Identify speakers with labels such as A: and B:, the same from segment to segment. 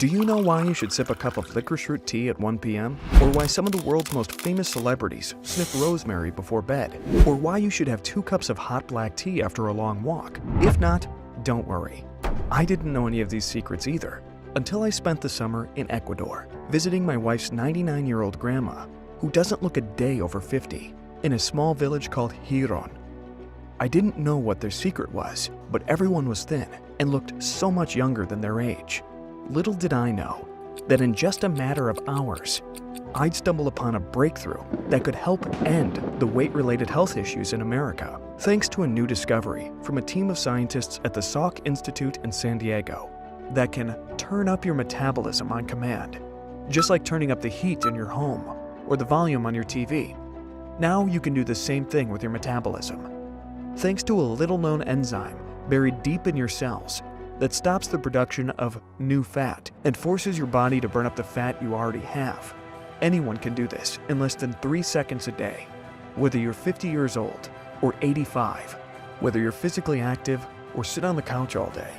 A: Do you know why you should sip a cup of licorice root tea at 1 p.m.? Or why some of the world's most famous celebrities sniff rosemary before bed? Or why you should have 2 cups of hot black tea after a long walk? If not, don't worry. I didn't know any of these secrets either, until I spent the summer in Ecuador, visiting my wife's 99-year-old grandma, who doesn't look a day over 50, in a small village called Giron. I didn't know what their secret was, but everyone was thin and looked so much younger than their age. Little did I know that in just a matter of hours, I'd stumble upon a breakthrough that could help end the weight-related health issues in America, thanks to a new discovery from a team of scientists at the Salk Institute in San Diego that can turn up your metabolism on command, just like turning up the heat in your home or the volume on your TV. Now you can do the same thing with your metabolism, thanks to a little-known enzyme buried deep in your cells that stops the production of new fat and forces your body to burn up the fat you already have. Anyone can do this in less than 3 seconds a day, whether you're 50 years old or 85, whether you're physically active or sit on the couch all day.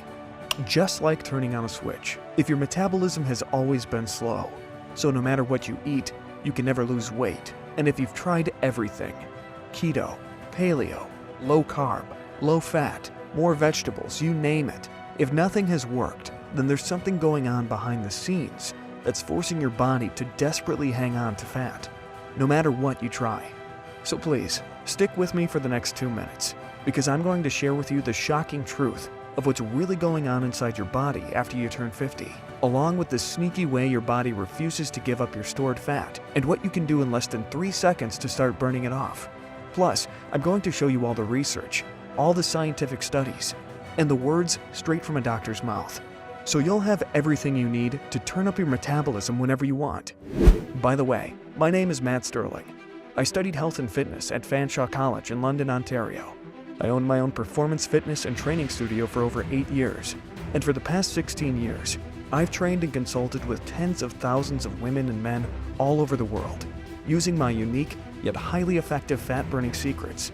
A: Just like turning on a switch, if your metabolism has always been slow, so no matter what you eat, you can never lose weight, and if you've tried everything, keto, paleo, low carb, low fat, more vegetables, you name it, if nothing has worked, then there's something going on behind the scenes that's forcing your body to desperately hang on to fat, no matter what you try. So please, stick with me for the next 2 minutes, because I'm going to share with you the shocking truth of what's really going on inside your body after you turn 50, along with the sneaky way your body refuses to give up your stored fat, and what you can do in less than 3 seconds to start burning it off. Plus, I'm going to show you all the research, all the scientific studies, and the words straight from a doctor's mouth, so you'll have everything you need to turn up your metabolism whenever you want. By the way, my name is Matt Sterling. I studied health and fitness at Fanshawe College in London, Ontario. I own my own performance fitness and training studio for over 8 years, and for the past 16 years, I've trained and consulted with tens of thousands of women and men all over the world, using my unique yet highly effective fat-burning secrets.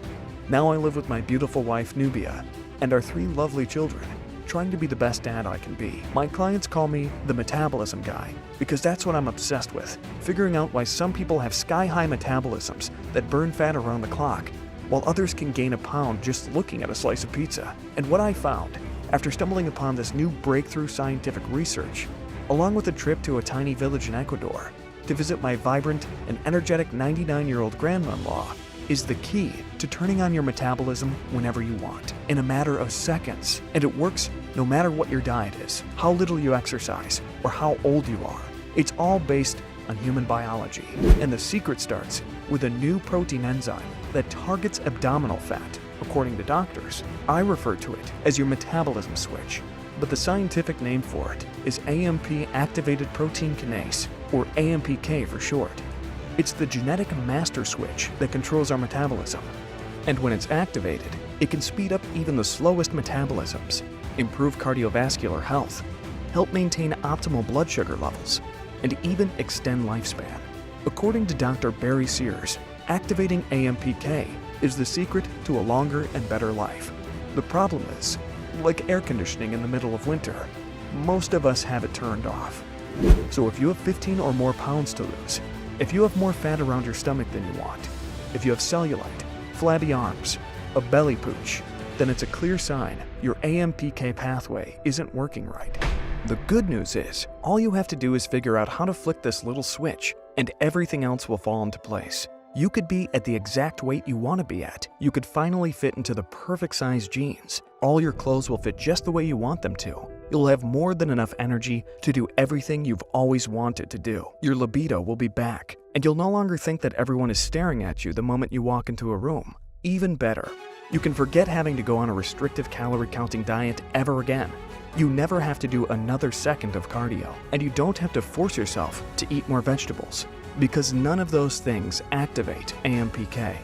A: Now I live with my beautiful wife, Nubia, and our 3 lovely children, trying to be the best dad I can be. My clients call me the metabolism guy, because that's what I'm obsessed with, figuring out why some people have sky-high metabolisms that burn fat around the clock, while others can gain a pound just looking at a slice of pizza. And what I found, after stumbling upon this new breakthrough scientific research, along with a trip to a tiny village in Ecuador to visit my vibrant and energetic 99-year-old grandma-in-law, is the key to turning on your metabolism whenever you want, in a matter of seconds. And it works no matter what your diet is, how little you exercise, or how old you are. It's all based on human biology. And the secret starts with a new protein enzyme that targets abdominal fat, according to doctors. I refer to it as your metabolism switch, but the scientific name for it is AMP activated protein kinase, or AMPK for short. It's the genetic master switch that controls our metabolism. And when it's activated, it can speed up even the slowest metabolisms, improve cardiovascular health, help maintain optimal blood sugar levels, and even extend lifespan. According to Dr. Barry Sears, activating AMPK is the secret to a longer and better life. The problem is, like air conditioning in the middle of winter, most of us have it turned off. So if you have 15 or more pounds to lose, if you have more fat around your stomach than you want, if you have cellulite, flabby arms, a belly pooch, then it's a clear sign your AMPK pathway isn't working right. The good news is, all you have to do is figure out how to flick this little switch, and everything else will fall into place. You could be at the exact weight you want to be at. You could finally fit into the perfect size jeans. All your clothes will fit just the way you want them to. You'll have more than enough energy to do everything you've always wanted to do. Your libido will be back, and you'll no longer think that everyone is staring at you the moment you walk into a room. Even better, you can forget having to go on a restrictive calorie-counting diet ever again. You never have to do another second of cardio, and you don't have to force yourself to eat more vegetables, because none of those things activate AMPK.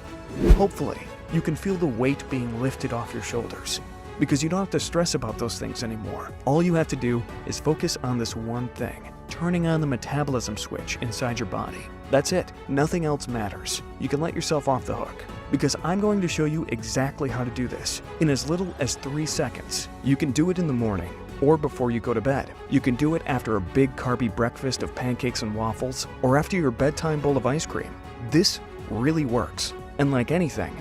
A: Hopefully, you can feel the weight being lifted off your shoulders, because you don't have to stress about those things anymore. All you have to do is focus on this one thing, turning on the metabolism switch inside your body. That's it. Nothing else matters. You can let yourself off the hook, because I'm going to show you exactly how to do this in as little as 3 seconds. You can do it in the morning, or before you go to bed. You can do it after a big carby breakfast of pancakes and waffles, or after your bedtime bowl of ice cream. This really works. And like anything,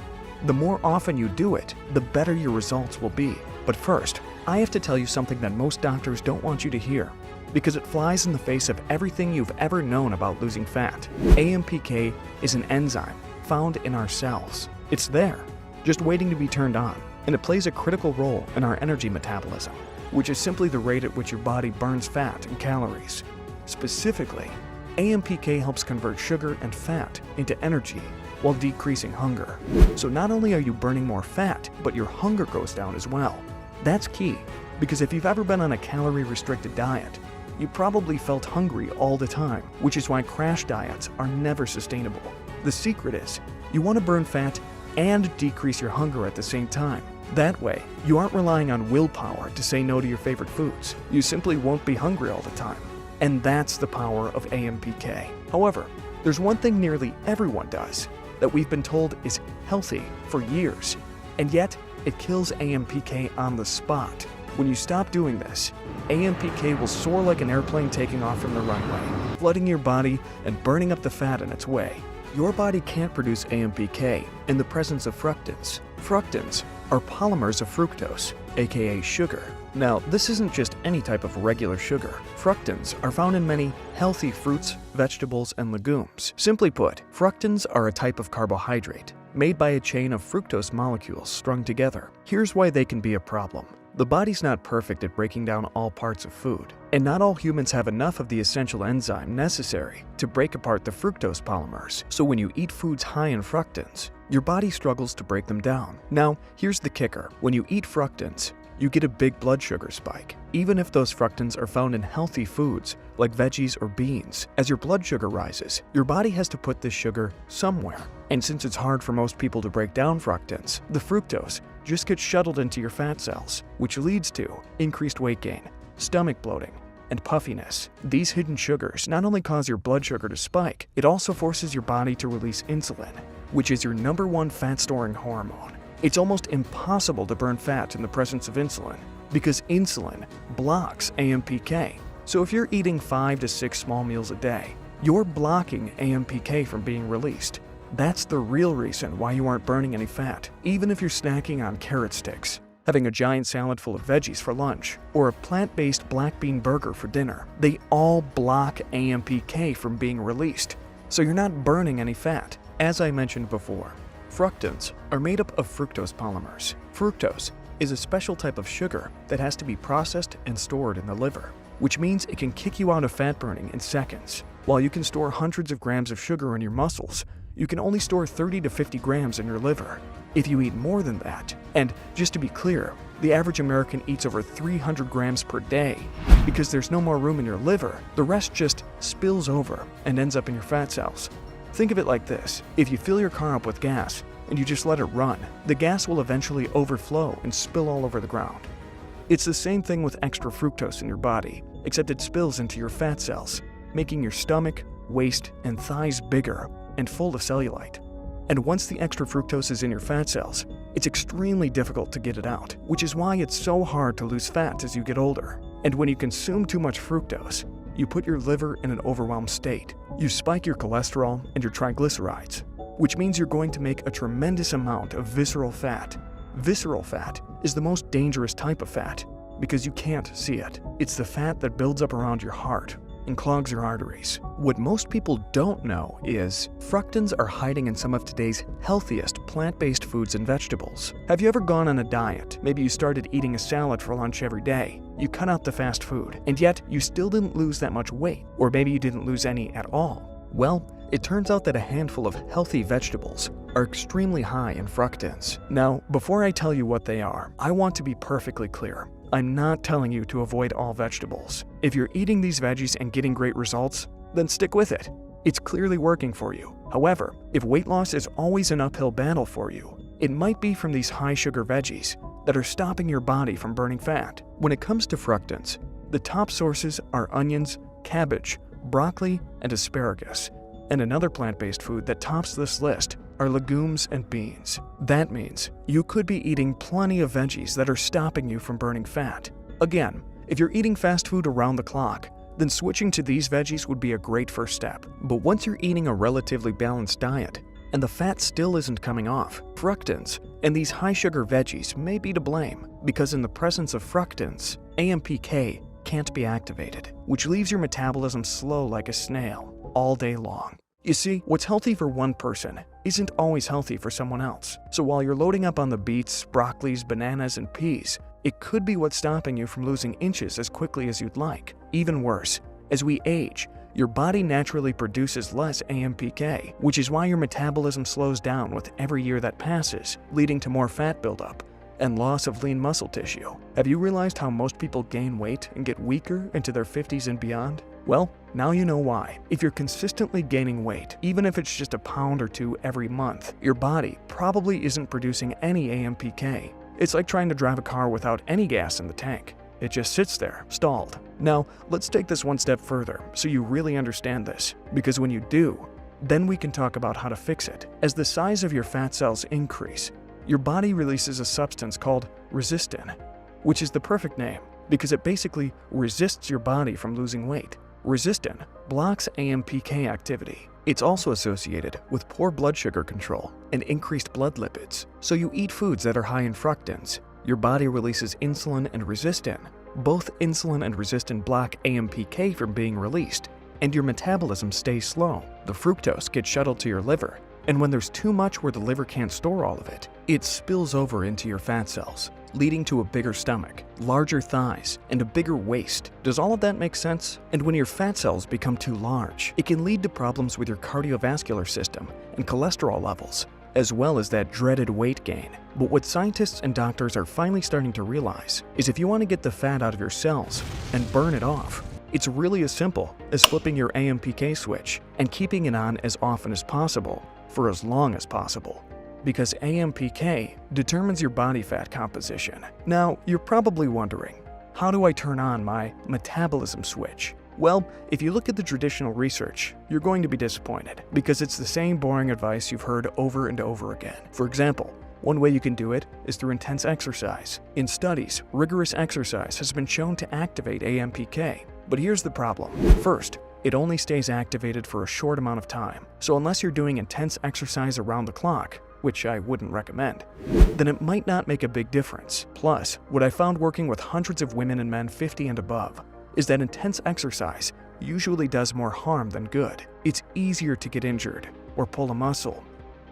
A: the more often you do it, the better your results will be. But first, I have to tell you something that most doctors don't want you to hear, because it flies in the face of everything you've ever known about losing fat. AMPK is an enzyme found in our cells. It's there, just waiting to be turned on, and it plays a critical role in our energy metabolism, which is simply the rate at which your body burns fat and calories. Specifically, AMPK helps convert sugar and fat into energy while decreasing hunger. So not only are you burning more fat, but your hunger goes down as well. That's key, because if you've ever been on a calorie-restricted diet, you probably felt hungry all the time, which is why crash diets are never sustainable. The secret is, you want to burn fat and decrease your hunger at the same time. That way, you aren't relying on willpower to say no to your favorite foods. You simply won't be hungry all the time. And that's the power of AMPK. However, there's one thing nearly everyone does that we've been told is healthy for years, and yet it kills AMPK on the spot. When you stop doing this, AMPK will soar like an airplane taking off from the runway, flooding your body and burning up the fat in its way. Your body can't produce AMPK in the presence of fructans. Fructans are polymers of fructose, aka sugar. Now, this isn't just any type of regular sugar. Fructans are found in many healthy fruits, vegetables, and legumes. Simply put, fructans are a type of carbohydrate made by a chain of fructose molecules strung together. Here's why they can be a problem. The body's not perfect at breaking down all parts of food, and not all humans have enough of the essential enzyme necessary to break apart the fructose polymers. So when you eat foods high in fructans, your body struggles to break them down. Now, here's the kicker. When you eat fructans, you get a big blood sugar spike, even if those fructans are found in healthy foods like veggies or beans. As your blood sugar rises, your body has to put this sugar somewhere. And since it's hard for most people to break down fructans, the fructose just gets shuttled into your fat cells, which leads to increased weight gain, stomach bloating, and puffiness. These hidden sugars not only cause your blood sugar to spike, it also forces your body to release insulin, which is your #1 fat-storing hormone. It's almost impossible to burn fat in the presence of insulin because insulin blocks AMPK. So if you're eating 5 to 6 small meals a day, you're blocking AMPK from being released. That's the real reason why you aren't burning any fat. Even if you're snacking on carrot sticks, having a giant salad full of veggies for lunch, or a plant-based black bean burger for dinner, they all block AMPK from being released. So you're not burning any fat. As I mentioned before, fructans are made up of fructose polymers. Fructose is a special type of sugar that has to be processed and stored in the liver, which means it can kick you out of fat burning in seconds. While you can store hundreds of grams of sugar in your muscles, you can only store 30 to 50 grams in your liver. If you eat more than that, and just to be clear, the average American eats over 300 grams per day, because there's no more room in your liver, the rest just spills over and ends up in your fat cells. Think of it like this. If you fill your car up with gas and you just let it run, the gas will eventually overflow and spill all over the ground. It's the same thing with extra fructose in your body, except it spills into your fat cells, making your stomach, waist, and thighs bigger and full of cellulite. And once the extra fructose is in your fat cells, it's extremely difficult to get it out, which is why it's so hard to lose fat as you get older. And when you consume too much fructose, you put your liver in an overwhelmed state. You spike your cholesterol and your triglycerides, which means you're going to make a tremendous amount of visceral fat. Visceral fat is the most dangerous type of fat because you can't see it. It's the fat that builds up around your heart and clogs your arteries. What most people don't know is fructans are hiding in some of today's healthiest plant-based foods and vegetables. Have you ever gone on a diet? Maybe you started eating a salad for lunch every day. You cut out the fast food, and yet you still didn't lose that much weight, or maybe you didn't lose any at all. Well, it turns out that a handful of healthy vegetables are extremely high in fructans. Now, before I tell you what they are, I want to be perfectly clear. I'm not telling you to avoid all vegetables. If you're eating these veggies and getting great results, then stick with it. It's clearly working for you. However, if weight loss is always an uphill battle for you, it might be from these high-sugar veggies that are stopping your body from burning fat. When it comes to fructans, the top sources are onions, cabbage, broccoli, and asparagus. And another plant-based food that tops this list are legumes and beans. That means you could be eating plenty of veggies that are stopping you from burning fat. Again, If you're eating fast food around the clock, then switching to these veggies would be a great first step. But once you're eating a relatively balanced diet, and the fat still isn't coming off, fructans and these high-sugar veggies may be to blame, because in the presence of fructans, AMPK can't be activated, which leaves your metabolism slow like a snail all day long. You see, what's healthy for one person isn't always healthy for someone else. So while you're loading up on the beets, broccolis, bananas, and peas, it could be what's stopping you from losing inches as quickly as you'd like. Even worse, as we age, your body naturally produces less AMPK, which is why your metabolism slows down with every year that passes, leading to more fat buildup and loss of lean muscle tissue. Have you realized how most people gain weight and get weaker into their 50s and beyond? Well, now you know why. If you're consistently gaining weight, even if it's just a pound or two every month, your body probably isn't producing any AMPK. It's like trying to drive a car without any gas in the tank. It just sits there, stalled. Now, let's take this one step further so you really understand this, because when you do, then we can talk about how to fix it. As the size of your fat cells increase, your body releases a substance called resistin, which is the perfect name because it basically resists your body from losing weight. Resistin blocks AMPK activity. It's also associated with poor blood sugar control and increased blood lipids. So you eat foods that are high in fructans, your body releases insulin and resistin. Both insulin and resistin block AMPK from being released, and your metabolism stays slow. The fructose gets shuttled to your liver, and when there's too much where the liver can't store all of it, it spills over into your fat cells, leading to a bigger stomach, larger thighs, and a bigger waist. Does all of that make sense? And when your fat cells become too large, it can lead to problems with your cardiovascular system and cholesterol levels, as well as that dreaded weight gain. But what scientists and doctors are finally starting to realize is if you want to get the fat out of your cells and burn it off, it's really as simple as flipping your AMPK switch and keeping it on as often as possible for as long as possible. Because AMPK determines your body fat composition. Now, you're probably wondering, how do I turn on my metabolism switch? Well, if you look at the traditional research, you're going to be disappointed because it's the same boring advice you've heard over and over again. For example, one way you can do it is through intense exercise. In studies, rigorous exercise has been shown to activate AMPK. But here's the problem. First, it only stays activated for a short amount of time. So unless you're doing intense exercise around the clock, which I wouldn't recommend, then it might not make a big difference. Plus, what I found working with hundreds of women and men 50 and above is that intense exercise usually does more harm than good. It's easier to get injured or pull a muscle,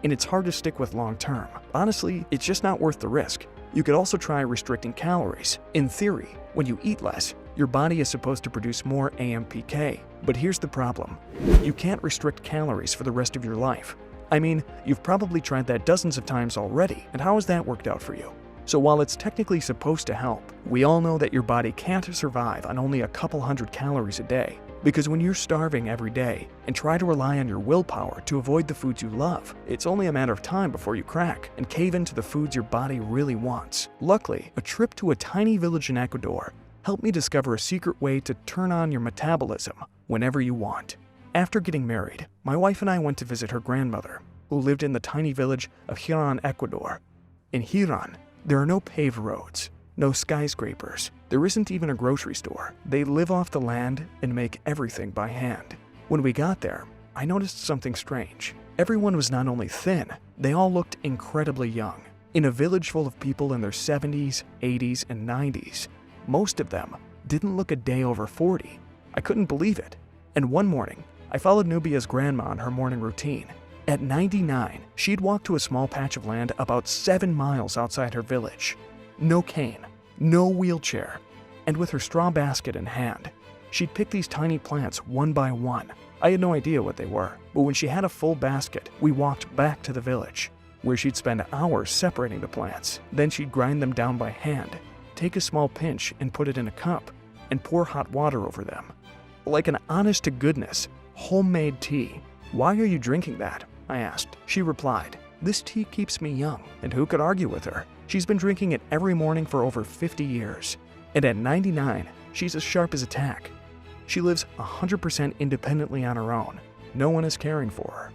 A: and it's hard to stick with long term. Honestly, it's just not worth the risk. You could also try restricting calories. In theory, when you eat less, your body is supposed to produce more AMPK. But here's the problem. You can't restrict calories for the rest of your life. I mean, you've probably tried that dozens of times already, and how has that worked out for you? So while it's technically supposed to help, we all know that your body can't survive on only a couple hundred calories a day. Because when you're starving every day and try to rely on your willpower to avoid the foods you love, it's only a matter of time before you crack and cave into the foods your body really wants. Luckily, a trip to a tiny village in Ecuador helped me discover a secret way to turn on your metabolism whenever you want. After getting married, my wife and I went to visit her grandmother, who lived in the tiny village of Hiran, Ecuador. In Hiran, there are no paved roads, no skyscrapers. There isn't even a grocery store. They live off the land and make everything by hand. When we got there, I noticed something strange. Everyone was not only thin, they all looked incredibly young. In a village full of people in their 70s, 80s, and 90s, most of them didn't look a day over 40. I couldn't believe it. And one morning, I followed Nubia's grandma on her morning routine. At 99, she'd walked to a small patch of land about 7 miles outside her village. No cane, no wheelchair, and with her straw basket in hand, she'd pick these tiny plants one by one. I had no idea what they were, but when she had a full basket, we walked back to the village, where she'd spend hours separating the plants. Then she'd grind them down by hand, take a small pinch and put it in a cup, and pour hot water over them. Like an honest-to-goodness, homemade tea. "Why are you drinking that?" I asked. She replied, "This tea keeps me young." And who could argue with her? She's been drinking it every morning for over 50 years. And at 99, she's as sharp as a tack. She lives 100% independently on her own. No one is caring for her.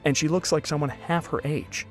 A: And she looks like someone half her age.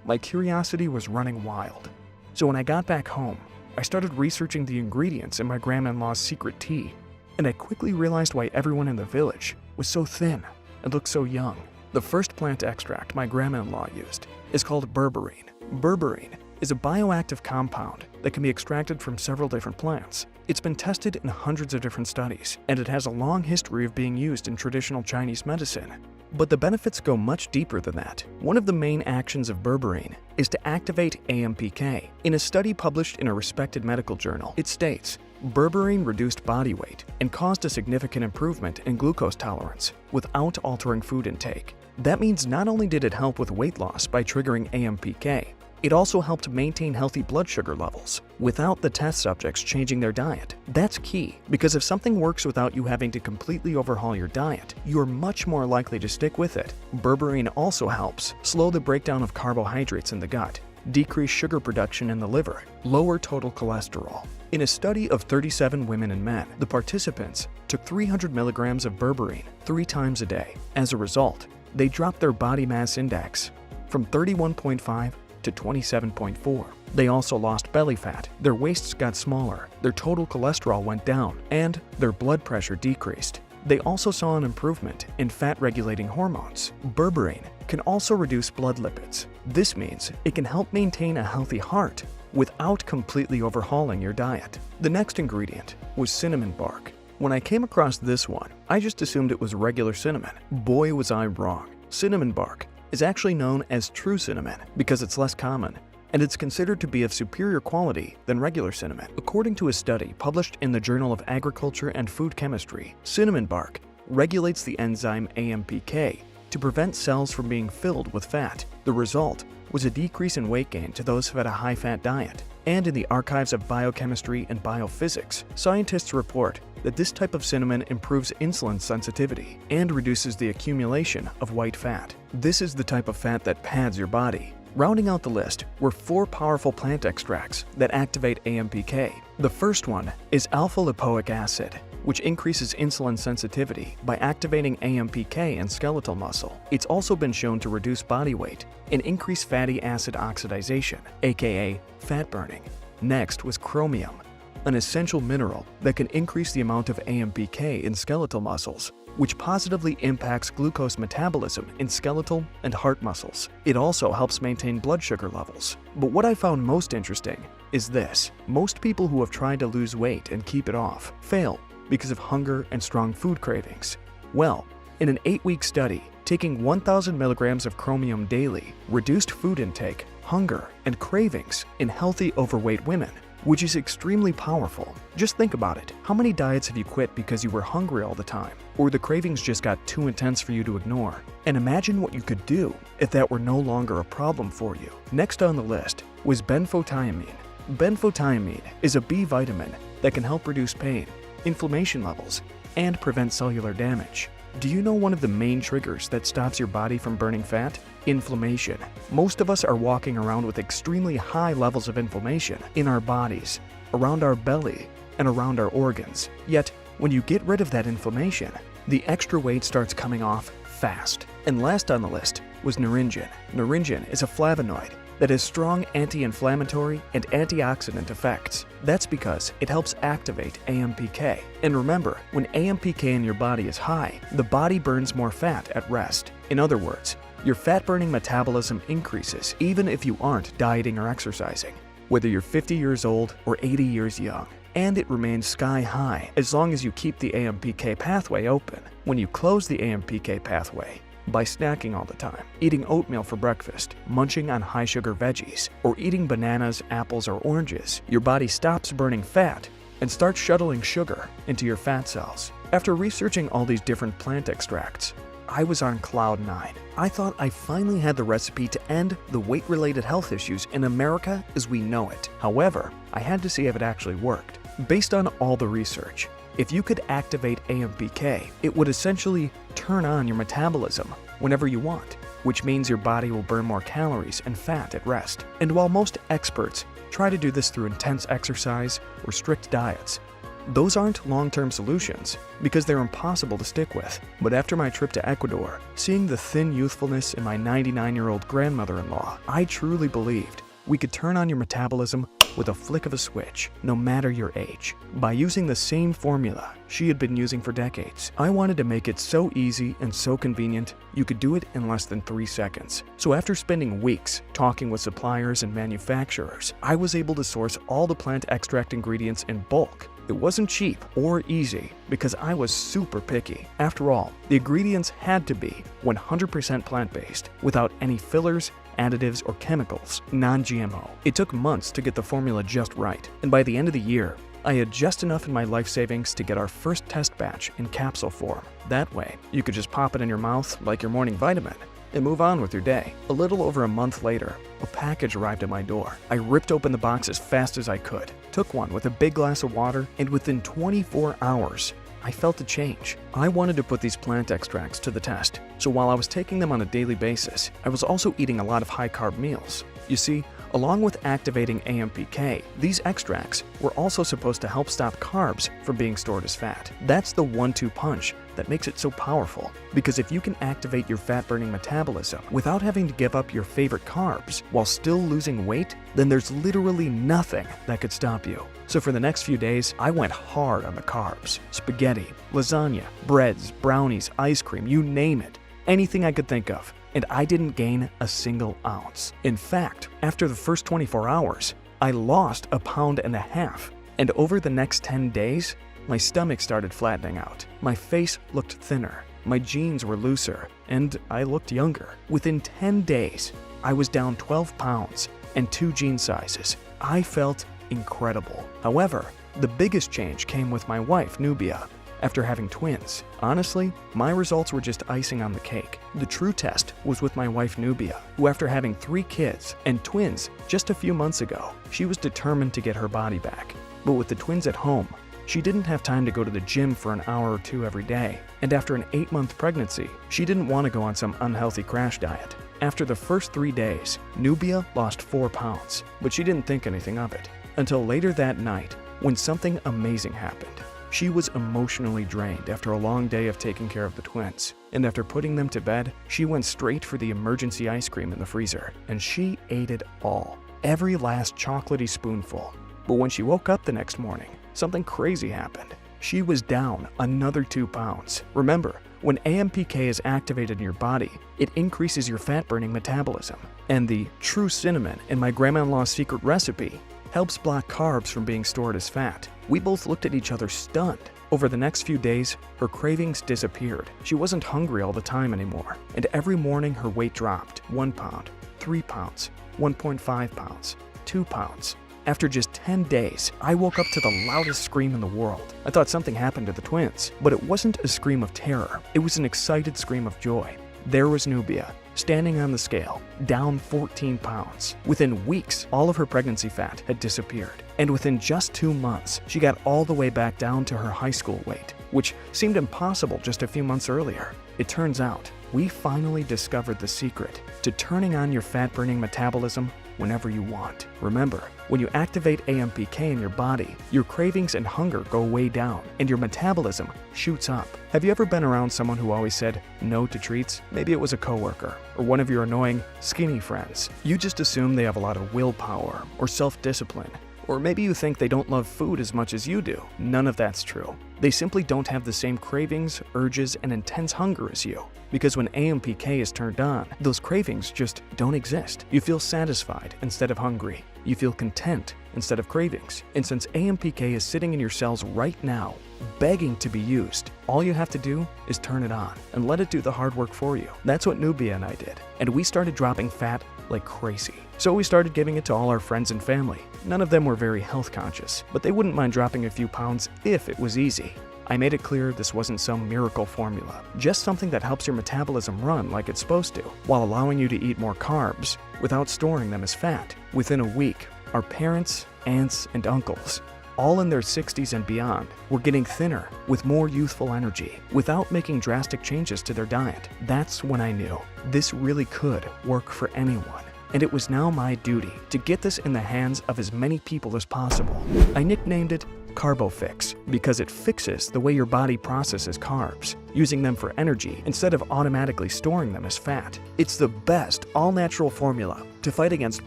A: My curiosity was running wild. So when I got back home, I started researching the ingredients in my grandma-in-law's secret tea, and I quickly realized why everyone in the village was so thin and looked so young. The first plant extract my grandma-in-law used is called berberine. Berberine is a bioactive compound that can be extracted from several different plants. It's been tested in hundreds of different studies, and it has a long history of being used in traditional Chinese medicine. But the benefits go much deeper than that. One of the main actions of berberine is to activate AMPK. In a study published in a respected medical journal, it states, berberine reduced body weight and caused a significant improvement in glucose tolerance without altering food intake. That means not only did it help with weight loss by triggering AMPK, it also helped maintain healthy blood sugar levels without the test subjects changing their diet. That's key, because if something works without you having to completely overhaul your diet, you're much more likely to stick with it. Berberine also helps slow the breakdown of carbohydrates in the gut, decrease sugar production in the liver, lower total cholesterol. In a study of 37 women and men, the participants took 300 milligrams of berberine 3 times a day. As a result, they dropped their body mass index from 31.5 to 27.4. They also lost belly fat, their waists got smaller, their total cholesterol went down, and their blood pressure decreased. They also saw an improvement in fat-regulating hormones. Berberine can also reduce blood lipids. This means it can help maintain a healthy heart without completely overhauling your diet. The next ingredient was cinnamon bark. When I came across this one, I just assumed it was regular cinnamon. Boy, was I wrong. Cinnamon bark is actually known as true cinnamon because it's less common, and it's considered to be of superior quality than regular cinnamon. According to a study published in the Journal of Agriculture and Food Chemistry, cinnamon bark regulates the enzyme AMPK to prevent cells from being filled with fat. The result was a decrease in weight gain to those who had a high-fat diet. And in the archives of biochemistry and biophysics, scientists report that this type of cinnamon improves insulin sensitivity and reduces the accumulation of white fat. This is the type of fat that pads your body. Rounding out the list were 4 powerful plant extracts that activate AMPK. The first one is alpha-lipoic acid, which increases insulin sensitivity by activating AMPK in skeletal muscle. It's also been shown to reduce body weight and increase fatty acid oxidation, aka fat burning. Next was chromium, an essential mineral that can increase the amount of AMPK in skeletal muscles, which positively impacts glucose metabolism in skeletal and heart muscles. It also helps maintain blood sugar levels. But what I found most interesting is this. Most people who have tried to lose weight and keep it off fail because of hunger and strong food cravings. Well, in an 8-week study, taking 1,000 milligrams of chromium daily reduced food intake, hunger, and cravings in healthy overweight women, which is extremely powerful. Just think about it. How many diets have you quit because you were hungry all the time, or the cravings just got too intense for you to ignore? And imagine what you could do if that were no longer a problem for you. Next on the list was benfotiamine. Benfotiamine is a B vitamin that can help reduce pain, inflammation levels, and prevent cellular damage. Do you know one of the main triggers that stops your body from burning fat? Inflammation. Most of us are walking around with extremely high levels of inflammation in our bodies, around our belly, and around our organs. Yet, when you get rid of that inflammation, the extra weight starts coming off fast. And last on the list was naringin. Naringin is a flavonoid that has strong anti-inflammatory and antioxidant effects. That's because it helps activate AMPK. And remember, when AMPK in your body is high, the body burns more fat at rest. In other words, your fat-burning metabolism increases even if you aren't dieting or exercising, whether you're 50 years old or 80 years young. And it remains sky-high as long as you keep the AMPK pathway open. When you close the AMPK pathway, by snacking all the time, eating oatmeal for breakfast, munching on high-sugar veggies, or eating bananas, apples, or oranges, your body stops burning fat and starts shuttling sugar into your fat cells. After researching all these different plant extracts, I was on cloud 9. I thought I finally had the recipe to end the weight-related health issues in America as we know it. However, I had to see if it actually worked. Based on all the research, if you could activate AMPK, it would essentially turn on your metabolism whenever you want, which means your body will burn more calories and fat at rest. And while most experts try to do this through intense exercise or strict diets, those aren't long-term solutions because they're impossible to stick with. But after my trip to Ecuador, seeing the thin youthfulness in my 99-year-old grandmother-in-law, I truly believed we could turn on your metabolism with a flick of a switch, no matter your age. By using the same formula she had been using for decades, I wanted to make it so easy and so convenient you could do it in less than 3 seconds. So after spending weeks talking with suppliers and manufacturers, I was able to source all the plant extract ingredients in bulk. It wasn't cheap or easy because I was super picky. After all, the ingredients had to be 100% plant-based, without any fillers, additives, or chemicals, non-GMO. It took months to get the formula just right, and by the end of the year, I had just enough in my life savings to get our first test batch in capsule form. That way, you could just pop it in your mouth like your morning vitamin and move on with your day. A little over a month later, a package arrived at my door. I ripped open the box as fast as I could, took one with a big glass of water, and within 24 hours, I felt a change. I wanted to put these plant extracts to the test, so while I was taking them on a daily basis, I was also eating a lot of high-carb meals. You see, along with activating AMPK, these extracts were also supposed to help stop carbs from being stored as fat. That's the 1-2 punch that makes it so powerful, because if you can activate your fat-burning metabolism without having to give up your favorite carbs while still losing weight, then there's literally nothing that could stop you. So for the next few days, I went hard on the carbs. Spaghetti, lasagna, breads, brownies, ice cream, you name it. Anything I could think of. And I didn't gain a single ounce. In fact, after the first 24 hours, I lost 1.5 pounds. And over the next 10 days, my stomach started flattening out. My face looked thinner. My jeans were looser, and I looked younger. Within 10 days, I was down 12 pounds and 2 jean sizes. I felt incredible. However, the biggest change came with my wife, Nubia. After having twins, honestly, my results were just icing on the cake. The true test was with my wife Nubia, who after having 3 kids and twins just a few months ago, she was determined to get her body back. But with the twins at home, she didn't have time to go to the gym for an hour or 2 every day. And after an 8-month pregnancy, she didn't want to go on some unhealthy crash diet. After the first 3 days, Nubia lost 4 pounds, but she didn't think anything of it. Until later that night, when something amazing happened. She was emotionally drained after a long day of taking care of the twins, and after putting them to bed, she went straight for the emergency ice cream in the freezer, and she ate it all, every last chocolatey spoonful. But when she woke up the next morning, something crazy happened. She was down another 2 pounds. Remember, when AMPK is activated in your body, it increases your fat-burning metabolism, and the true cinnamon in my grandma-in-law's secret recipe helps block carbs from being stored as fat. We both looked at each other stunned. Over the next few days, her cravings disappeared. She wasn't hungry all the time anymore, and every morning her weight dropped 1 pound, 3 pounds, 1.5 pounds, 2 pounds. After just 10 days, I woke up to the loudest scream in the world. I thought something happened to the twins, but it wasn't a scream of terror. It was an excited scream of joy. There was Nubia, standing on the scale, down 14 pounds. Within weeks, all of her pregnancy fat had disappeared. And within just 2 months, she got all the way back down to her high school weight, which seemed impossible just a few months earlier. It turns out, we finally discovered the secret to turning on your fat-burning metabolism whenever you want. Remember, when you activate AMPK in your body, your cravings and hunger go way down, and your metabolism shoots up. Have you ever been around someone who always said no to treats? Maybe it was a coworker, or one of your annoying skinny friends. You just assume they have a lot of willpower or self-discipline. Or maybe you think they don't love food as much as you do. None of that's true. They simply don't have the same cravings, urges, and intense hunger as you. Because when AMPK is turned on, those cravings just don't exist. You feel satisfied instead of hungry. You feel content instead of cravings. And since AMPK is sitting in your cells right now, begging to be used, all you have to do is turn it on and let it do the hard work for you. That's what Nubia and I did. And we started dropping fat like crazy. So we started giving it to all our friends and family. None of them were very health conscious, but they wouldn't mind dropping a few pounds if it was easy. I made it clear this wasn't some miracle formula, just something that helps your metabolism run like it's supposed to, while allowing you to eat more carbs without storing them as fat. Within a week, our parents, aunts, and uncles, all in their 60s and beyond, were getting thinner with more youthful energy without making drastic changes to their diet. That's when I knew this really could work for anyone. And it was now my duty to get this in the hands of as many people as possible. I nicknamed it CarboFix, because it fixes the way your body processes carbs, using them for energy instead of automatically storing them as fat. It's the best all-natural formula to fight against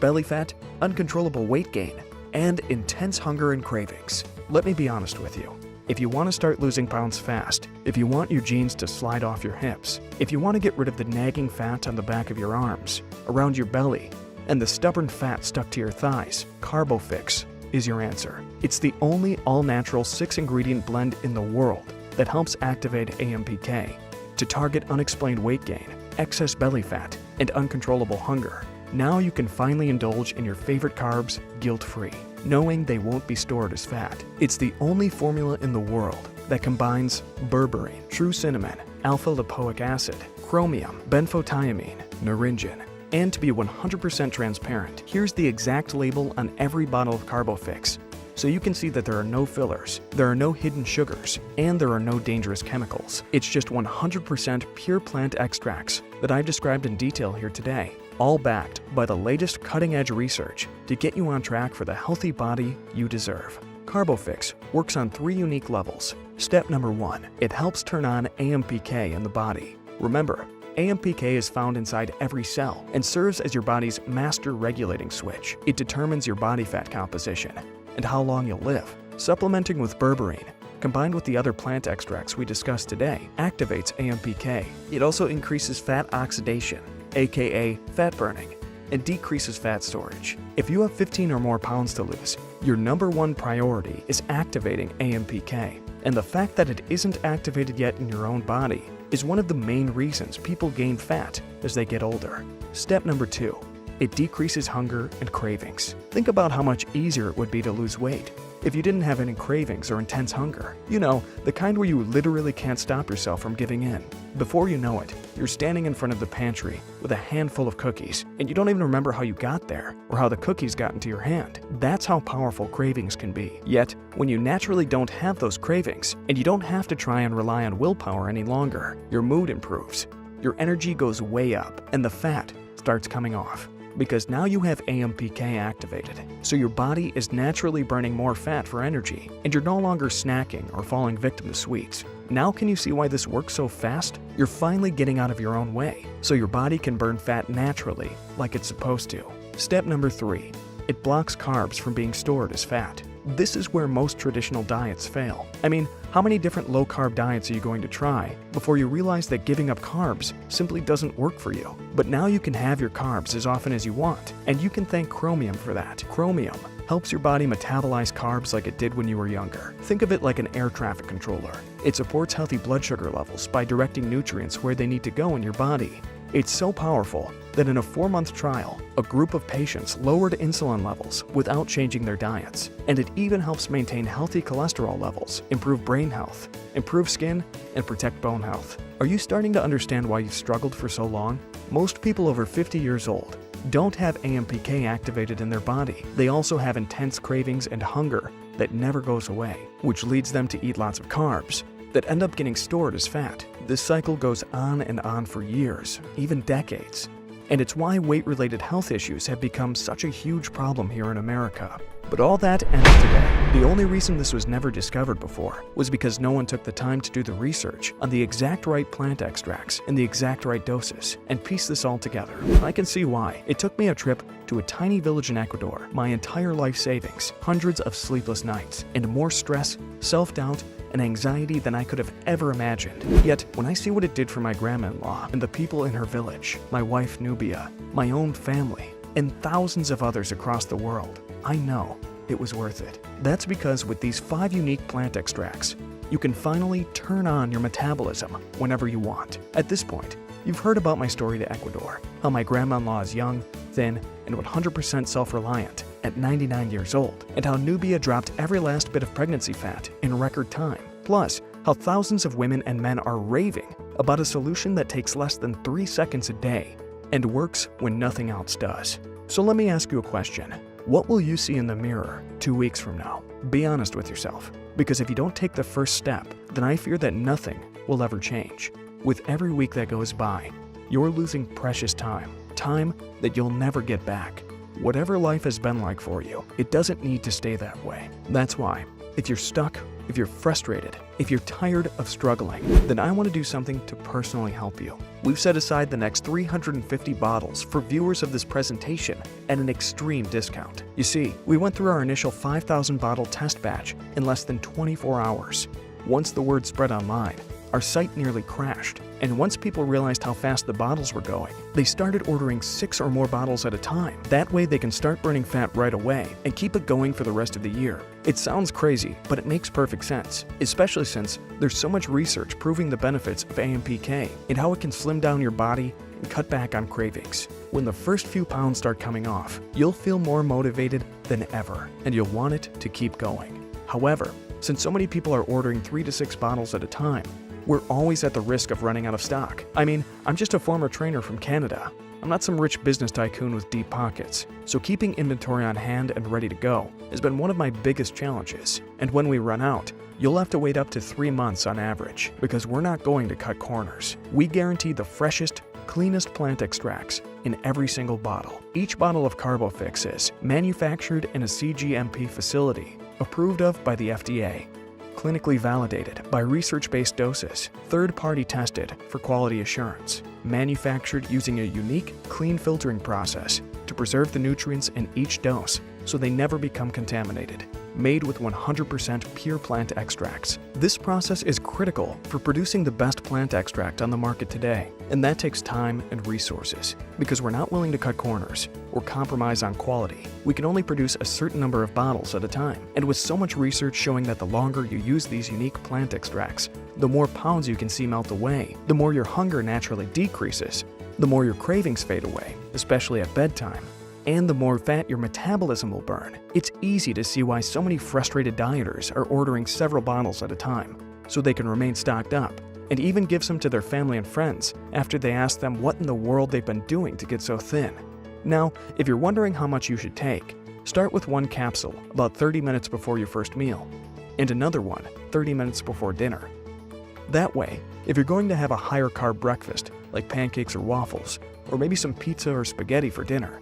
A: belly fat, uncontrollable weight gain, and intense hunger and cravings. Let me be honest with you. If you want to start losing pounds fast, if you want your jeans to slide off your hips, if you want to get rid of the nagging fat on the back of your arms, around your belly, and the stubborn fat stuck to your thighs, CarboFix is your answer. It's the only all-natural 6-ingredient blend in the world that helps activate AMPK to target unexplained weight gain, excess belly fat, and uncontrollable hunger. Now you can finally indulge in your favorite carbs guilt-free, knowing they won't be stored as fat. It's the only formula in the world that combines berberine, true cinnamon, alpha-lipoic acid, chromium, benfotiamine, naringin. And to be 100% transparent, here's the exact label on every bottle of CarboFix, so you can see that there are no fillers, there are no hidden sugars, and there are no dangerous chemicals. It's just 100% pure plant extracts that I've described in detail here today, all backed by the latest cutting-edge research to get you on track for the healthy body you deserve. CarboFix works on 3 unique levels. Step number 1, it helps turn on AMPK in the body. Remember, AMPK is found inside every cell and serves as your body's master regulating switch. It determines your body fat composition and how long you'll live. Supplementing with berberine, combined with the other plant extracts we discussed today, activates AMPK. It also increases fat oxidation, aka fat burning, and decreases fat storage. If you have 15 or more pounds to lose, your number 1 priority is activating AMPK. And the fact that it isn't activated yet in your own body is one of the main reasons people gain fat as they get older. Step number 2, it decreases hunger and cravings. Think about how much easier it would be to lose weight if you didn't have any cravings or intense hunger. You know, the kind where you literally can't stop yourself from giving in. Before you know it, you're standing in front of the pantry with a handful of cookies, and you don't even remember how you got there or how the cookies got into your hand. That's how powerful cravings can be. Yet, when you naturally don't have those cravings, and you don't have to try and rely on willpower any longer, your mood improves, your energy goes way up, and the fat starts coming off. Because now you have AMPK activated, so your body is naturally burning more fat for energy, and you're no longer snacking or falling victim to sweets. Now can you see why this works so fast? You're finally getting out of your own way, so your body can burn fat naturally, like it's supposed to. Step number 3, it blocks carbs from being stored as fat. This is where most traditional diets fail. I mean, how many different low-carb diets are you going to try before you realize that giving up carbs simply doesn't work for you? But now you can have your carbs as often as you want, and you can thank chromium for that. Chromium helps your body metabolize carbs like it did when you were younger. Think of it like an air traffic controller. It supports healthy blood sugar levels by directing nutrients where they need to go in your body. It's so powerful that in a 4-month trial, a group of patients lowered insulin levels without changing their diets. And it even helps maintain healthy cholesterol levels, improve brain health, improve skin, and protect bone health. Are you starting to understand why you've struggled for so long? Most people over 50 years old don't have AMPK activated in their body. They also have intense cravings and hunger that never goes away, which leads them to eat lots of carbs that end up getting stored as fat. This cycle goes on and on for years, even decades. And it's why weight-related health issues have become such a huge problem here in America. But all that ends today. The only reason this was never discovered before was because no one took the time to do the research on the exact right plant extracts and the exact right doses and piece this all together. I can see why. It took me a trip to a tiny village in Ecuador, my entire life savings, hundreds of sleepless nights, and more stress, self-doubt, and anxiety than I could have ever imagined. Yet, when I see what it did for my grandma-in-law and the people in her village, my wife Nubia, my own family, and thousands of others across the world, I know it was worth it. That's because with these 5 unique plant extracts, you can finally turn on your metabolism whenever you want. At this point, you've heard about my story to Ecuador, how my grandma-in-law is young, thin, and 100% self-reliant at 99 years old, and how Nubia dropped every last bit of pregnancy fat in record time. Plus, how thousands of women and men are raving about a solution that takes less than 3 seconds a day and works when nothing else does. So let me ask you a question. What will you see in the mirror 2 weeks from now? Be honest with yourself, because if you don't take the first step, then I fear that nothing will ever change. With every week that goes by, you're losing precious time that you'll never get back. Whatever life has been like for you, it doesn't need to stay that way. That's why If you're stuck, if you're frustrated, if you're tired of struggling, then I want to do something to personally help you. We've set aside the next 350 bottles for viewers of this presentation at an extreme discount. You see, we went through our initial 5,000 bottle test batch in less than 24 hours. Once the word spread online, our site nearly crashed, and once people realized how fast the bottles were going, they started ordering 6 or more bottles at a time. That way they can start burning fat right away and keep it going for the rest of the year. It sounds crazy, but it makes perfect sense, especially since there's so much research proving the benefits of AMPK and how it can slim down your body and cut back on cravings. When the first few pounds start coming off, you'll feel more motivated than ever, and you'll want it to keep going. However, since so many people are ordering 3 to 6 bottles at a time, we're always at the risk of running out of stock. I mean, I'm just a former trainer from Canada. I'm not some rich business tycoon with deep pockets, so keeping inventory on hand and ready to go has been one of my biggest challenges. And when we run out, you'll have to wait up to 3 months on average, because we're not going to cut corners. We guarantee the freshest, cleanest plant extracts in every single bottle. Each bottle of CarboFix is manufactured in a CGMP facility, approved of by the FDA, clinically validated by research-based doses, third-party tested for quality assurance, manufactured using a unique, clean filtering process to preserve the nutrients in each dose so they never become contaminated, made with 100% pure plant extracts. This process is critical for producing the best plant extract on the market today, and that takes time and resources. Because we're not willing to cut corners or compromise on quality, we can only produce a certain number of bottles at a time. And with so much research showing that the longer you use these unique plant extracts, the more pounds you can see melt away, the more your hunger naturally decreases, the more your cravings fade away, especially at bedtime, and the more fat your metabolism will burn. It's easy to see why so many frustrated dieters are ordering several bottles at a time, so they can remain stocked up, and even give some to their family and friends after they ask them what in the world they've been doing to get so thin. Now, if you're wondering how much you should take, start with one capsule about 30 minutes before your first meal, and another one 30 minutes before dinner. That way, if you're going to have a higher carb breakfast, like pancakes or waffles, or maybe some pizza or spaghetti for dinner,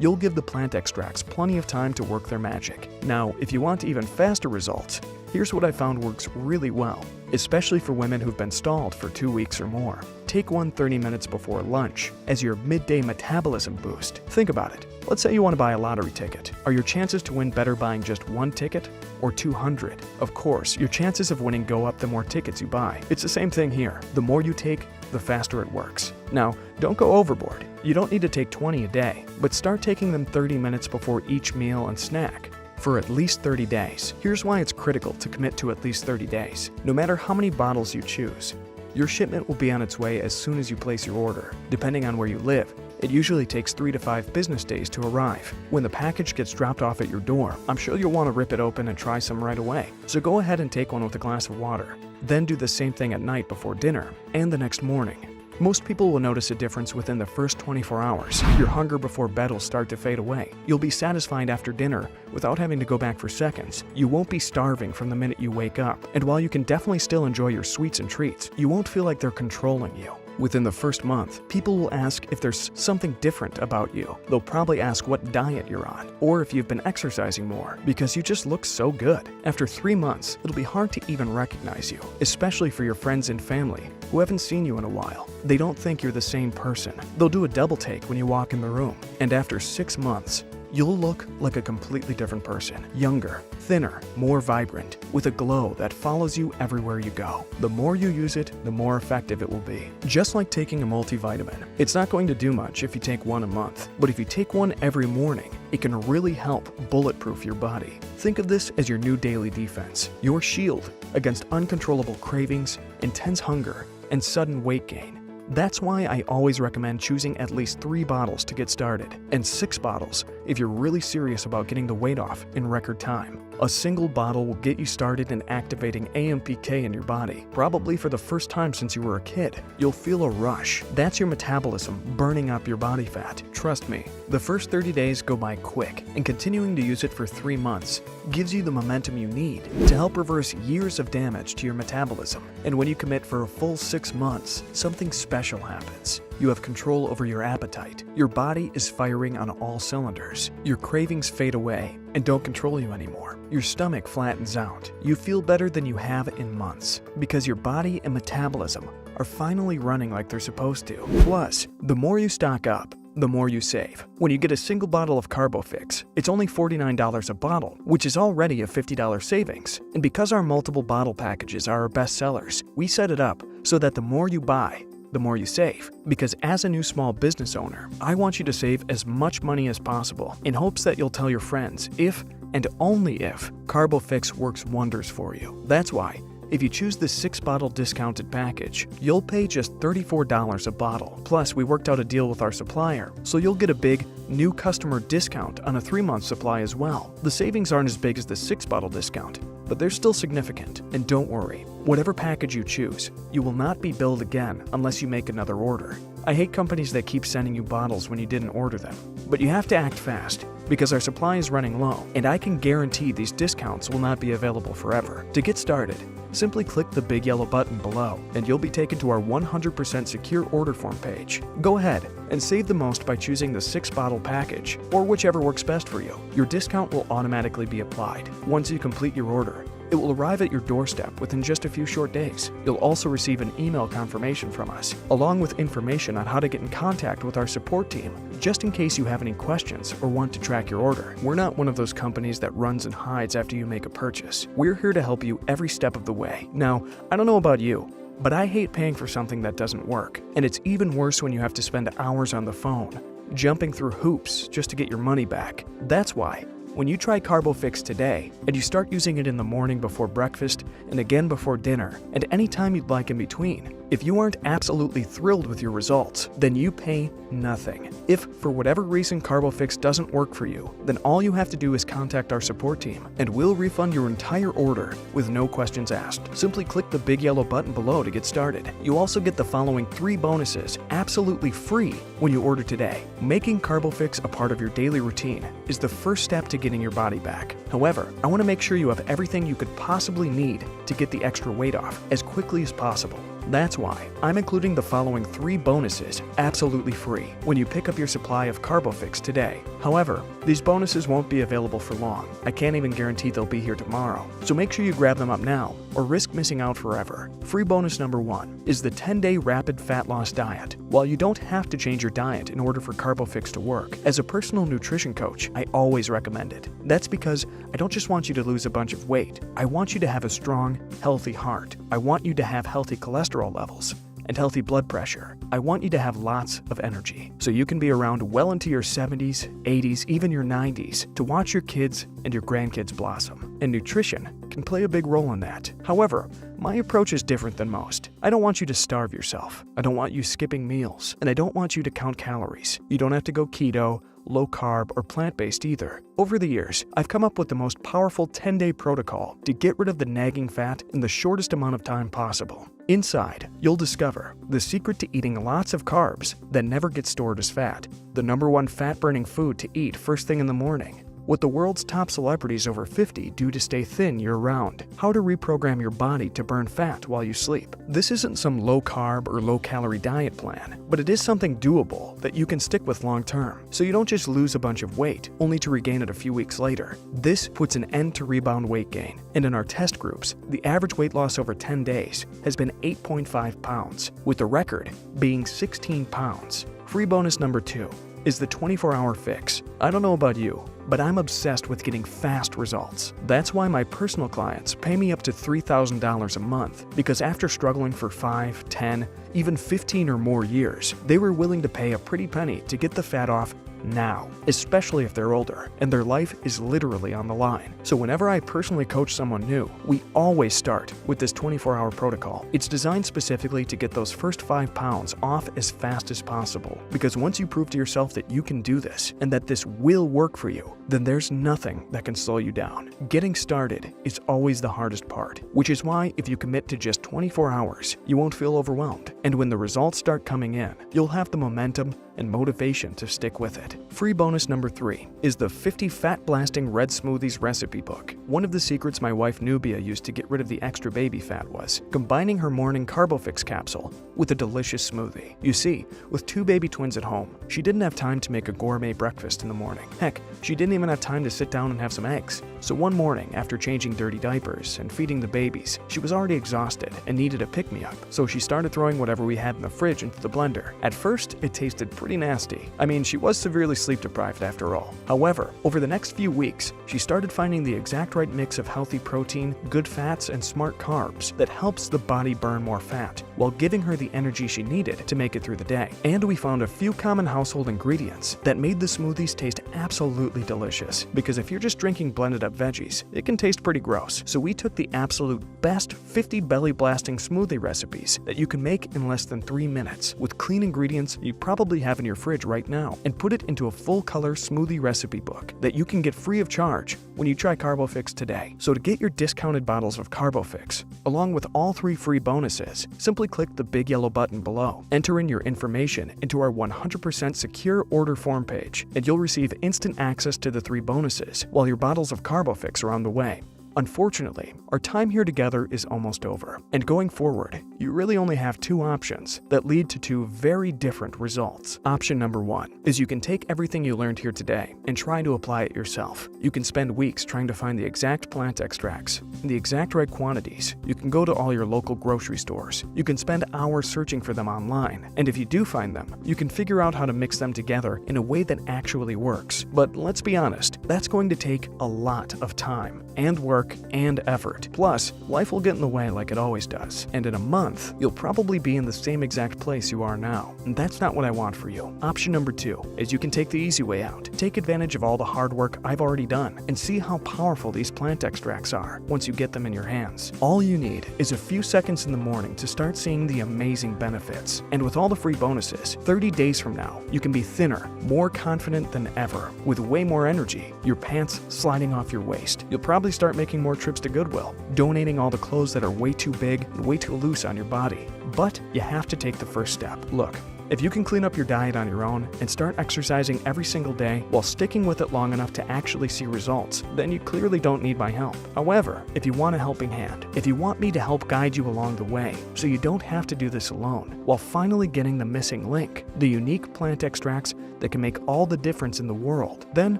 A: you'll give the plant extracts plenty of time to work their magic. Now, if you want even faster results, here's what I found works really well, especially for women who've been stalled for 2 weeks or more. Take one 30 minutes before lunch as your midday metabolism boost. Think about it. Let's say you want to buy a lottery ticket. Are your chances to win better buying just one ticket or 200? Of course, your chances of winning go up the more tickets you buy. It's the same thing here. The more you take, the faster it works. Now, don't go overboard. You don't need to take 20 a day, but start taking them 30 minutes before each meal and snack for at least 30 days. Here's why it's critical to commit to at least 30 days. No matter how many bottles you choose, your shipment will be on its way as soon as you place your order. Depending on where you live, it usually takes 3 to 5 business days to arrive. When the package gets dropped off at your door, I'm sure you'll want to rip it open and try some right away. So go ahead and take one with a glass of water. Then do the same thing at night before dinner and the next morning. Most people will notice a difference within the first 24 hours. Your hunger before bed will start to fade away. You'll be satisfied after dinner without having to go back for seconds. You won't be starving from the minute you wake up. And while you can definitely still enjoy your sweets and treats, you won't feel like they're controlling you. Within the first month, people will ask if there's something different about you. They'll probably ask what diet you're on, or if you've been exercising more, because you just look so good. After 3 months, it'll be hard to even recognize you, especially for your friends and family who haven't seen you in a while. They don't think you're the same person. They'll do a double take when you walk in the room. And after 6 months, you'll look like a completely different person. Younger, thinner, more vibrant, with a glow that follows you everywhere you go. The more you use it, the more effective it will be. Just like taking a multivitamin, it's not going to do much if you take one a month, but if you take one every morning, it can really help bulletproof your body. Think of this as your new daily defense, your shield against uncontrollable cravings, intense hunger, and sudden weight gain. That's why I always recommend choosing at least 3 bottles to get started, and 6 bottles if you're really serious about getting the weight off in record time. A single bottle will get you started in activating AMPK in your body. Probably for the first time since you were a kid, you'll feel a rush. That's your metabolism burning up your body fat. Trust me, the first 30 days go by quick, and continuing to use it for 3 months gives you the momentum you need to help reverse years of damage to your metabolism. And when you commit for a full 6 months, something special happens. you have control over your appetite. Your body is firing on all cylinders. Your cravings fade away and don't control you anymore. Your stomach flattens out. You feel better than you have in months because your body and metabolism are finally running like they're supposed to. Plus, the more you stock up, the more you save. When you get a single bottle of CarboFix, it's only $49 a bottle, which is already a $50 savings. And because our multiple bottle packages are our best sellers, we set it up so that the more you buy, the more you save. Because as a new small business owner, I want you to save as much money as possible in hopes that you'll tell your friends if, and only if, CarboFix works wonders for you. That's why, if you choose the 6-bottle discounted package, you'll pay just $34 a bottle. Plus, we worked out a deal with our supplier, so you'll get a big new customer discount on a 3-month supply as well. The savings aren't as big as the 6-bottle discount, but they're still significant. And don't worry, whatever package you choose, you will not be billed again unless you make another order. I hate companies that keep sending you bottles when you didn't order them. But you have to act fast, because our supply is running low, and I can guarantee these discounts will not be available forever. To get started, simply click the big yellow button below, and you'll be taken to our 100% secure order form page. Go ahead and save the most by choosing the 6-bottle package, or whichever works best for you. Your discount will automatically be applied. Once you complete your order, it will arrive at your doorstep within just a few short days. You'll also receive an email confirmation from us, along with information on how to get in contact with our support team, just in case you have any questions or want to track your order. We're not one of those companies that runs and hides after you make a purchase. We're here to help you every step of the way. Now, I don't know about you, but I hate paying for something that doesn't work. And it's even worse when you have to spend hours on the phone, jumping through hoops just to get your money back. That's why, when you try CarboFix today, and you start using it in the morning before breakfast, and again before dinner, and any time you'd like in between, if you aren't absolutely thrilled with your results, then you pay nothing. If, for whatever reason, CarboFix doesn't work for you, then all you have to do is contact our support team, and we'll refund your entire order with no questions asked. Simply click the big yellow button below to get started. You also get the following 3 bonuses absolutely free when you order today. Making CarboFix a part of your daily routine is the first step to getting your body back. However, I want to make sure you have everything you could possibly need to get the extra weight off as quickly as possible. That's why I'm including the following 3 bonuses absolutely free when you pick up your supply of CarboFix today. However, these bonuses won't be available for long. I can't even guarantee they'll be here tomorrow. So make sure you grab them up now or risk missing out forever. Free bonus number 1 is the 10-day rapid fat loss diet. While you don't have to change your diet in order for CarboFix to work, as a personal nutrition coach, I always recommend it. That's because I don't just want you to lose a bunch of weight. I want you to have a strong, healthy heart. I want you to have healthy cholesterol levels and healthy blood pressure. I want you to have lots of energy, so you can be around well into your 70s, 80s, even your 90s, to watch your kids and your grandkids blossom. And nutrition can play a big role in that. However, my approach is different than most. I don't want you to starve yourself. I don't want you skipping meals, and I don't want you to count calories. You don't have to go keto, low carb, or plant-based either. Over the years, I've come up with the most powerful 10-day protocol to get rid of the nagging fat in the shortest amount of time possible. Inside, you'll discover the secret to eating lots of carbs that never get stored as fat, the #1 fat-burning food to eat first thing in the morning, what the world's top celebrities over 50 do to stay thin year-round, how to reprogram your body to burn fat while you sleep. This isn't some low-carb or low-calorie diet plan, but it is something doable that you can stick with long-term, so you don't just lose a bunch of weight, only to regain it a few weeks later. This puts an end to rebound weight gain, and in our test groups, the average weight loss over 10 days has been 8.5 pounds, with the record being 16 pounds. Free bonus number 2 is the 24-hour fix. I don't know about you, but I'm obsessed with getting fast results. That's why my personal clients pay me up to $3,000 a month, because after struggling for 5, 10, even 15 or more years, they were willing to pay a pretty penny to get the fat off now, especially if they're older and their life is literally on the line. So whenever I personally coach someone new, we always start with this 24-hour protocol. It's designed specifically to get those first 5 pounds off as fast as possible, because once you prove to yourself that you can do this and that this will work for you, then there's nothing that can slow you down. Getting started is always the hardest part, which is why if you commit to just 24 hours, you won't feel overwhelmed. And when the results start coming in, you'll have the momentum and motivation to stick with it. Free bonus number 3 is the 50 fat-blasting red smoothies recipe book. One of the secrets my wife Nubia used to get rid of the extra baby fat was combining her morning CarboFix capsule with a delicious smoothie. You see, with 2 baby twins at home, she didn't have time to make a gourmet breakfast in the morning. Heck, she didn't even have time to sit down and have some eggs. So one morning, after changing dirty diapers and feeding the babies, she was already exhausted and needed a pick-me-up. So she started throwing whatever we had in the fridge into the blender. At first, it tasted pretty nasty. I mean, she was severely sleep-deprived after all. However, over the next few weeks, she started finding the exact right mix of healthy protein, good fats, and smart carbs that helps the body burn more fat, while giving her the energy she needed to make it through the day. And we found a few common household ingredients that made the smoothies taste absolutely delicious. Because if you're just drinking blended up veggies, it can taste pretty gross. So we took the absolute best 50 belly-blasting smoothie recipes that you can make in less than 3 minutes with clean ingredients you probably have in your fridge right now, and put it into a full-color smoothie recipe book that you can get free of charge when you try CarboFix today. So to get your discounted bottles of CarboFix, along with all 3 free bonuses, simply click the big yellow button below, enter in your information into our 100% secure order form page, and you'll receive instant access to the 3 bonuses while your bottles of CarboFix are on the way. Unfortunately, our time here together is almost over, and going forward, you really only have 2 options that lead to 2 very different results. Option number 1 is you can take everything you learned here today and try to apply it yourself. You can spend weeks trying to find the exact plant extracts and the exact right quantities. You can go to all your local grocery stores. You can spend hours searching for them online, and if you do find them, you can figure out how to mix them together in a way that actually works. But let's be honest, that's going to take a lot of time and work and effort. Plus, life will get in the way like it always does, and in a month, you'll probably be in the same exact place you are now, and that's not what I want for you. Option number 2 is you can take the easy way out. Take advantage of all the hard work I've already done and see how powerful these plant extracts are once you get them in your hands. All you need is a few seconds in the morning to start seeing the amazing benefits, and with all the free bonuses, 30 days from now, you can be thinner, more confident than ever, with way more energy, your pants sliding off your waist. You'll probably start making more trips to Goodwill, donating all the clothes that are way too big and way too loose on your body. But you have to take the first step. Look, if you can clean up your diet on your own and start exercising every single day while sticking with it long enough to actually see results, then you clearly don't need my help. However, if you want a helping hand, if you want me to help guide you along the way so you don't have to do this alone, while finally getting the missing link, the unique plant extracts that can make all the difference in the world, then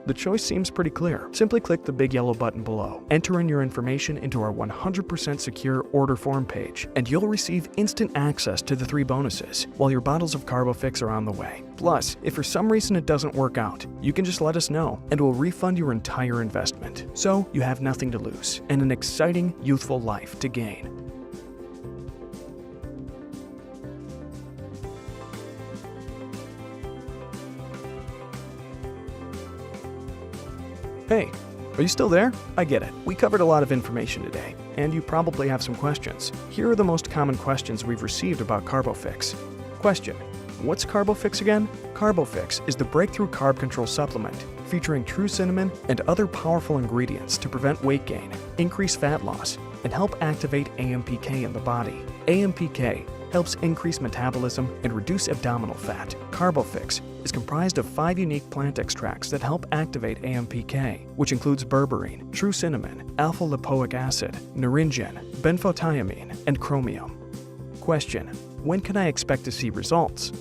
A: the choice seems pretty clear. Simply click the big yellow button below, enter in your information into our 100% secure order form page, and you'll receive instant access to the 3 bonuses while your bottles of CarboFix are on the way. Plus, if for some reason it doesn't work out, you can just let us know and we'll refund your entire investment. So you have nothing to lose and an exciting, youthful life to gain. Hey, are you still there? I get it. We covered a lot of information today, and you probably have some questions. Here are the most common questions we've received about CarboFix. Question: what's CarboFix again? CarboFix is the breakthrough carb control supplement featuring true cinnamon and other powerful ingredients to prevent weight gain, increase fat loss, and help activate AMPK in the body. AMPK helps increase metabolism and reduce abdominal fat. CarboFix is comprised of 5 unique plant extracts that help activate AMPK, which includes berberine, true cinnamon, alpha-lipoic acid, naringin, benfotiamine, and chromium. Question: when can I expect to see results?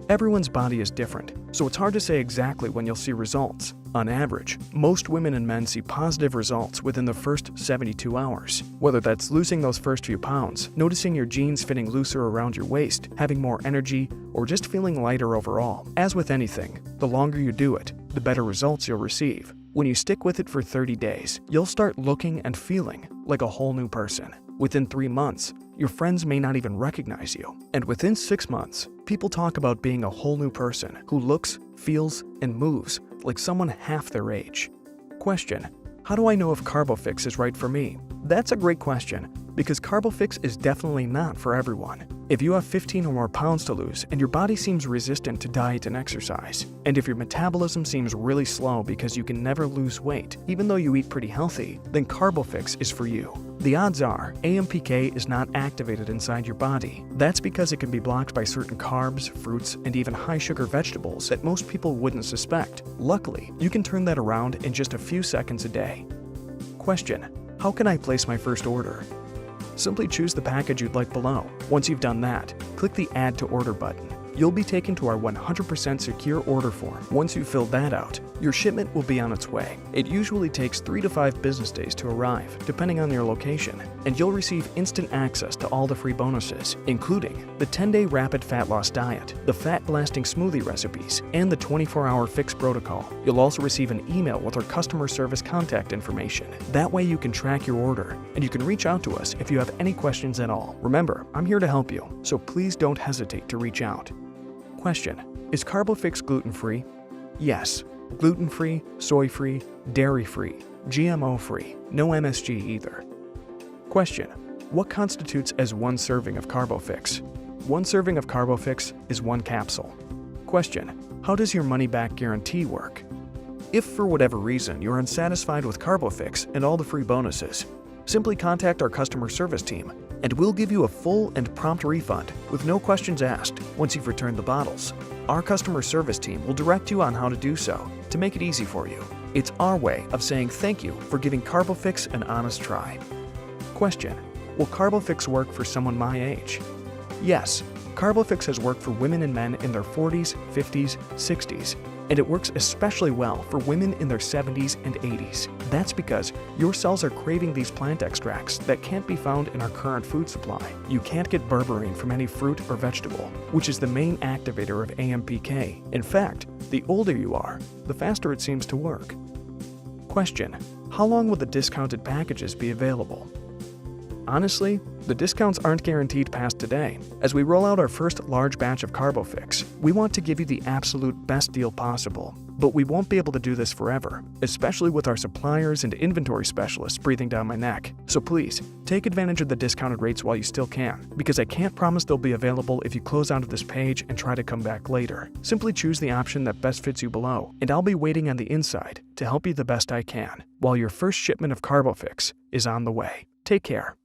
A: Everyone's body is different, so it's hard to say exactly when you'll see results. On average, most women and men see positive results within the first 72 hours. Whether that's losing those first few pounds, noticing your jeans fitting looser around your waist, having more energy, or just feeling lighter overall. As with anything, the longer you do it, the better results you'll receive. When you stick with it for 30 days, you'll start looking and feeling like a whole new person. Within 3 months, your friends may not even recognize you. And within 6 months, people talk about being a whole new person who looks, feels, and moves like someone half their age. Question: how do I know if CarboFix is right for me? That's a great question, because CarboFix is definitely not for everyone. if you have 15 or more pounds to lose and your body seems resistant to diet and exercise, and if your metabolism seems really slow because you can never lose weight even though you eat pretty healthy, then CarboFix is for you. The odds are AMPK is not activated inside your body. That's because it can be blocked by certain carbs, fruits, and even high-sugar vegetables that most people wouldn't suspect. Luckily, you can turn that around in just a few seconds a day. Question: how can I place my first order? Simply choose the package you'd like below. Once you've done that, click the Add to Order button. You'll be taken to our 100% secure order form. Once you've filled that out, your shipment will be on its way. It usually takes 3 to 5 business days to arrive, depending on your location, and you'll receive instant access to all the free bonuses, including the 10-day rapid fat loss diet, the fat-blasting smoothie recipes, and the 24-hour fix protocol. You'll also receive an email with our customer service contact information. That way you can track your order, and you can reach out to us if you have any questions at all. Remember, I'm here to help you, so please don't hesitate to reach out. Question: is CarboFix gluten-free? Yes. Gluten-free, soy-free, dairy-free, GMO-free, no MSG either. Question: what constitutes as one serving of CarboFix? One serving of CarboFix is 1 capsule. Question: how does your money-back guarantee work? If for whatever reason you're unsatisfied with CarboFix and all the free bonuses, simply contact our customer service team and we'll give you a full and prompt refund with no questions asked once you've returned the bottles. Our customer service team will direct you on how to do so to make it easy for you. It's our way of saying thank you for giving CarboFix an honest try. Question: will CarboFix work for someone my age? Yes, CarboFix has worked for women and men in their 40s, 50s, 60s, and it works especially well for women in their 70s and 80s. That's because your cells are craving these plant extracts that can't be found in our current food supply. You can't get berberine from any fruit or vegetable, which is the main activator of AMPK. In fact, the older you are, the faster it seems to work. Question: how long will the discounted packages be available? Honestly, the discounts aren't guaranteed past today. As we roll out our first large batch of CarboFix, we want to give you the absolute best deal possible. But we won't be able to do this forever, especially with our suppliers and inventory specialists breathing down my neck. So please, take advantage of the discounted rates while you still can, because I can't promise they'll be available if you close out of this page and try to come back later. Simply choose the option that best fits you below, and I'll be waiting on the inside to help you the best I can, while your first shipment of CarboFix is on the way. Take care.